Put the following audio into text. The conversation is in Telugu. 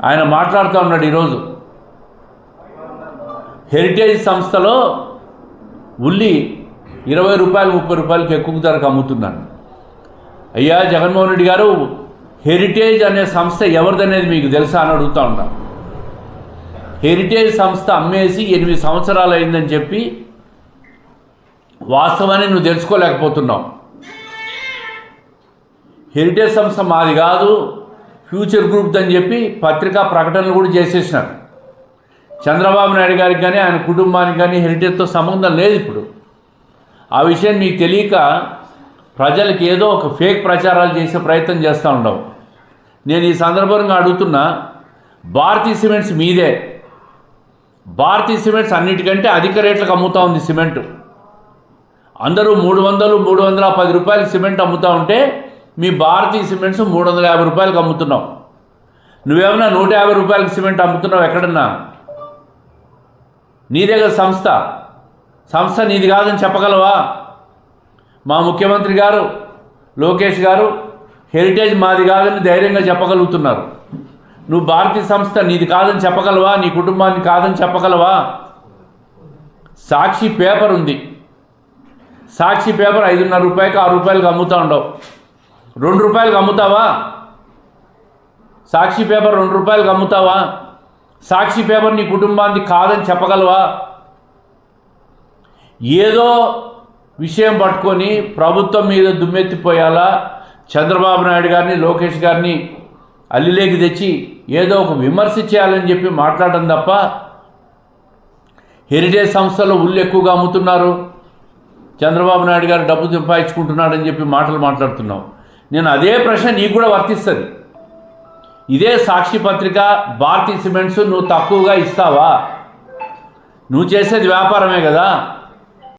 ఆయన మాట్లాడుతూ ఉన్నాడు ఈరోజు. హెరిటేజ్ సంస్థలో ఉల్లి 20 రూపాయలు 30 రూపాయలకి ఎక్కువ ధరకు అమ్ముతున్నాను. అయ్యా జగన్మోహన్ రెడ్డి గారు, హెరిటేజ్ అనే సంస్థ ఎవరిదనేది మీకు తెలుసా అని అడుగుతూ ఉంటాను. హెరిటేజ్ సంస్థ అమ్మేసి 8 సంవత్సరాలు అయిందని చెప్పి వాస్తవాన్ని నువ్వు తెలుసుకోలేకపోతున్నావు. హెరిటేజ్ సంస్థ మాది కాదు, ఫ్యూచర్ గ్రూప్ అని చెప్పి పత్రికా ప్రకటనలు కూడా చేసేసినారు. చంద్రబాబు నాయుడు గారికి కానీ ఆయన కుటుంబానికి కానీ హెరిటేజ్తో సంబంధం లేదు. ఇప్పుడు ఆ విషయం మీకు తెలియక ప్రజలకు ఏదో ఒక ఫేక్ ప్రచారాలు చేసే ప్రయత్నం చేస్తూ ఉండవు. నేను ఈ సందర్భంగా అడుగుతున్నా, భారతీ సిమెంట్స్ మీదే. భారతీ సిమెంట్స్ అన్నిటికంటే అధిక రేట్లకు అమ్ముతూ ఉంది సిమెంటు. అందరూ 300, 310 రూపాయలకి సిమెంట్ అమ్ముతూ ఉంటే మీ భారతీ సిమెంట్స్ 350 రూపాయలకు అమ్ముతున్నావు. నువ్వేమన్నా 150 రూపాయలకి సిమెంట్ అమ్ముతున్నావు ఎక్కడన్నా? నీదే కదా సంస్థ నీది కాదని చెప్పగలవా? మా ముఖ్యమంత్రి గారు లోకేష్ గారు హెరిటేజ్ మాది కాదని ధైర్యంగా చెప్పగలుగుతున్నారు. నువ్వు భారతీయ సంస్థ నీది కాదని చెప్పగలవా? నీ కుటుంబాన్ని కాదని చెప్పగలవా? సాక్షి పేపర్ ఉంది. సాక్షి పేపర్ 5.5 రూపాయలకి 6 రూపాయలకి అమ్ముతూ ఉండవు. 2 రూపాయలకి అమ్ముతావా? సాక్షి పేపర్ 2 రూపాయలకి అమ్ముతావా? సాక్షి పేపర్ నీ కుటుంబాన్ని కాదని చెప్పగలవా? ఏదో విషయం పట్టుకొని ప్రభుత్వం మీద దుమ్మెత్తిపోయాలా, చంద్రబాబు నాయుడు గారిని లోకేష్ గారిని అల్లిలేకి తెచ్చి ఏదో ఒక విమర్శ చేయాలని చెప్పి మాట్లాడడం తప్ప, హెరిటేజ్ సంస్థలో ఉల్లు ఎక్కువగా అమ్ముతున్నారు, చంద్రబాబు నాయుడు గారు డబ్బు సంపాదించుకుంటున్నాడని చెప్పి మాటలు మాట్లాడుతున్నావు. నేను అదే ప్రశ్న నీకు కూడా వర్తిస్తుంది. ఇదే సాక్షి పత్రిక, భారతీ సిమెంట్స్ నువ్వు తక్కువగా ఇస్తావా? నువ్వు చేసేది వ్యాపారమే కదా.